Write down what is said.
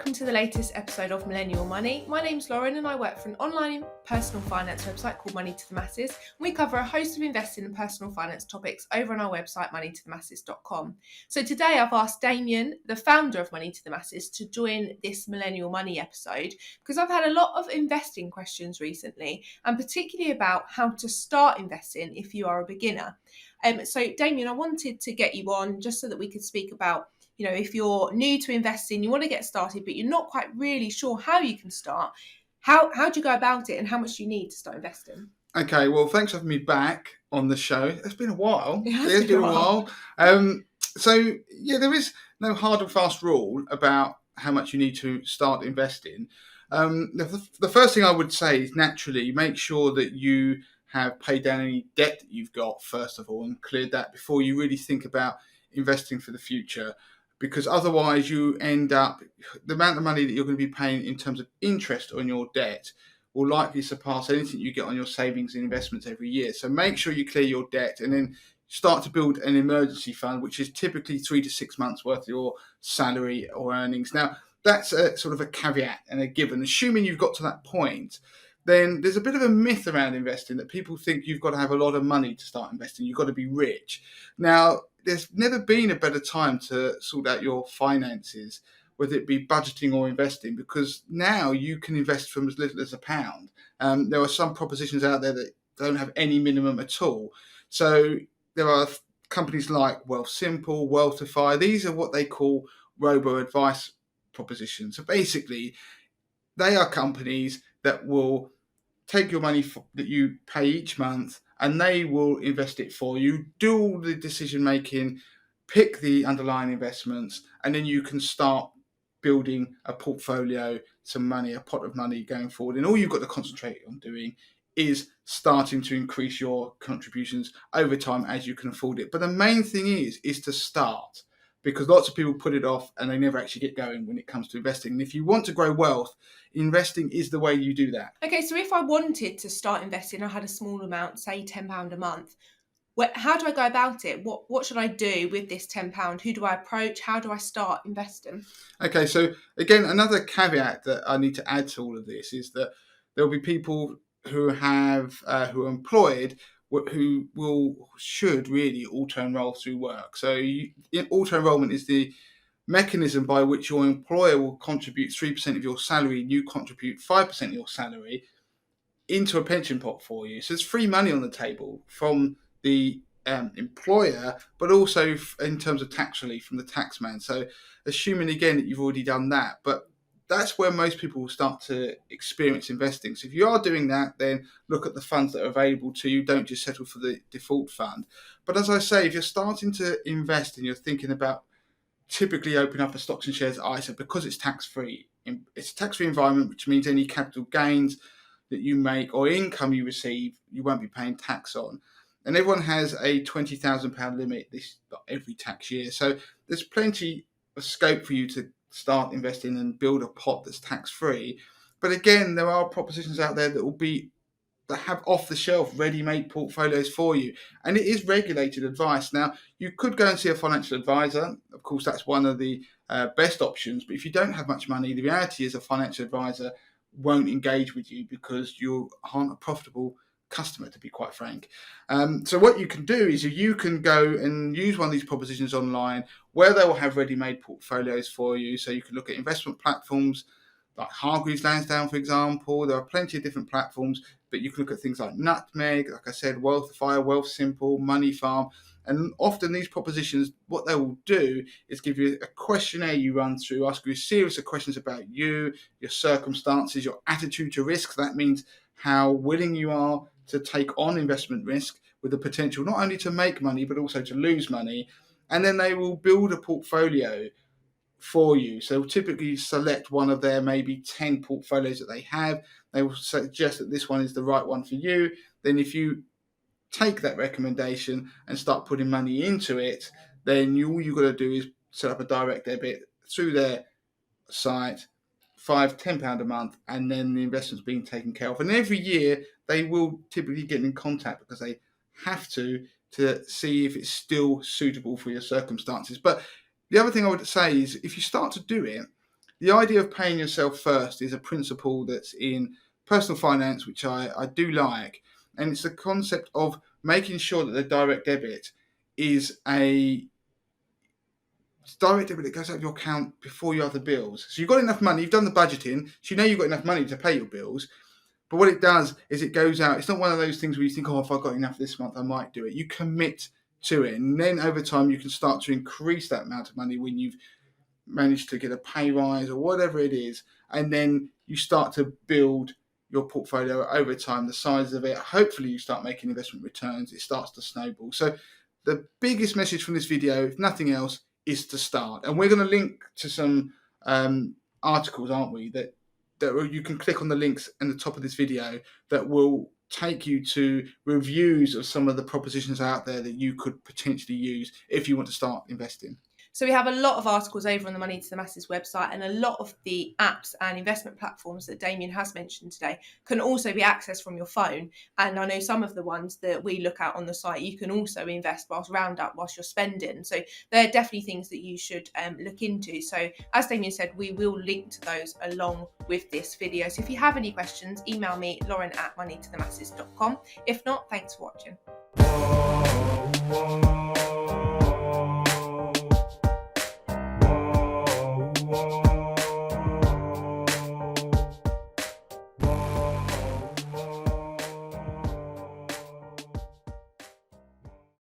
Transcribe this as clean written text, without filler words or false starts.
welcome to the latest episode of Millennial Money. My name's Lauren and I work for an online personal finance website called Money to the Masses. We cover a host of investing and personal finance topics over on our website, moneytothemasses.com. So today I've asked Damien, the founder of Money to the Masses, to join this Millennial Money episode because I've had a lot of investing questions recently, and particularly about how to start investing if you are a beginner. So Damien, I wanted to get you on just so that we could speak about, you know, if you're new to investing, you want to get started, but you're not quite really sure how you can start. How do you go about it, and how much do you need to start investing? Okay, well, thanks for having me back on the show. It's been a while. It has been a while. There is no hard and fast rule about how much you need to start investing. The first thing I would say is naturally make sure that you have paid down any debt that you've got, first of all, and cleared that before you really think about investing for the future. Because otherwise you end up, the amount of money that you're going to be paying in terms of interest on your debt will likely surpass anything you get on your savings and investments every year. So make sure you clear your debt and then start to build an emergency fund, which is typically 3 to 6 months worth of your salary or earnings. Now, that's a sort of a caveat and a given. Assuming you've got to that point, then there's a bit of a myth around investing that people think you've got to have a lot of money to start investing. You've got to be rich. Now, there's never been a better time to sort out your finances, whether it be budgeting or investing, because now you can invest from as little as £1. There are some propositions out there that don't have any minimum at all. So there are companies like Wealthsimple, Wealthify. These are what they call robo-advice propositions. So basically, they are companies that will take your money that you pay each month and they will invest it for you, do all the decision making, pick the underlying investments, and then you can start building a portfolio, some money, a pot of money going forward. And all you've got to concentrate on doing is starting to increase your contributions over time as you can afford it. But the main thing is to start, because lots of people put it off and they never actually get going when it comes to investing. And if you want to grow wealth, investing is the way you do that. Okay, so if I wanted to start investing, I had a small amount, say £10 a month, how do I go about it? What should I do with this £10? Who do I approach? How do I start investing? Okay, so again, another caveat that I need to add to all of this is that there will be people who are employed who should really auto-enroll through work. So auto-enrollment is the mechanism by which your employer will contribute 3% of your salary and you contribute 5% of your salary into a pension pot for you. So it's free money on the table from the employer, but also in terms of tax relief from the taxman. So assuming again that you've already done that, but that's where most people will start to experience investing. So if you are doing that, then look at the funds that are available to you. Don't just settle for the default fund. But as I say, if you're starting to invest and you're thinking about typically open up a stocks and shares ISA, because it's tax-free. It's a tax-free environment, which means any capital gains that you make or income you receive, you won't be paying tax on. And everyone has a £20,000 limit every tax year. So there's plenty of scope for you to start investing and build a pot that's tax-free. But again, there are propositions out there that have off-the-shelf, ready-made portfolios for you. And it is regulated advice. Now, you could go and see a financial advisor. Of course, that's one of the best options. But if you don't have much money, the reality is a financial advisor won't engage with you because you aren't a profitable customer, to be quite frank. So what you can do is you can go and use one of these propositions online where they will have ready-made portfolios for you. So you can look at investment platforms like Hargreaves Lansdown, for example. There are plenty of different platforms, but you can look at things like Nutmeg, like I said, Wealthify, Wealthsimple, Money Farm. And often these propositions, what they will do is give you a questionnaire you run through, ask you a series of questions about you, your circumstances, your attitude to risk. That means how willing you are to take on investment risk with the potential not only to make money, but also to lose money. And then they will build a portfolio for you. So typically select one of their maybe 10 portfolios that they have. They will suggest that this one is the right one for you. Then if you take that recommendation and start putting money into it, then all you've got to do is set up a direct debit through their site, £5-10 a month, and then the investment's being taken care of. And every year they will typically get in contact because they have to see if it's still suitable for your circumstances. But the other thing I would say is if you start to do it, the idea of paying yourself first is a principle that's in personal finance, which I do like. And it's the concept of making sure that the direct debit is a direct debit that goes out of your account before your other bills. So you've got enough money, you've done the budgeting, so you know you've got enough money to pay your bills. But what it does is it goes out. It's not one of those things where you think, oh, if I've got enough this month, I might do it. You commit to it. And then over time, you can start to increase that amount of money when you've managed to get a pay rise or whatever it is. And then you start to build your portfolio over time, the size of it. Hopefully, you start making investment returns. It starts to snowball. So the biggest message from this video, if nothing else, is to start. And we're going to link to some articles, aren't we, that you can click on the links in the top of this video that will take you to reviews of some of the propositions out there that you could potentially use if you want to start investing. So we have a lot of articles over on the Money to the Masses website, and a lot of the apps and investment platforms that Damien has mentioned today can also be accessed from your phone. And I know some of the ones that we look at on the site, you can also invest whilst you're spending. So they're definitely things that you should look into. So as Damien said, we will link to those along with this video. So if you have any questions, email me, lauren@moneytothemasses.com. If not, thanks for watching.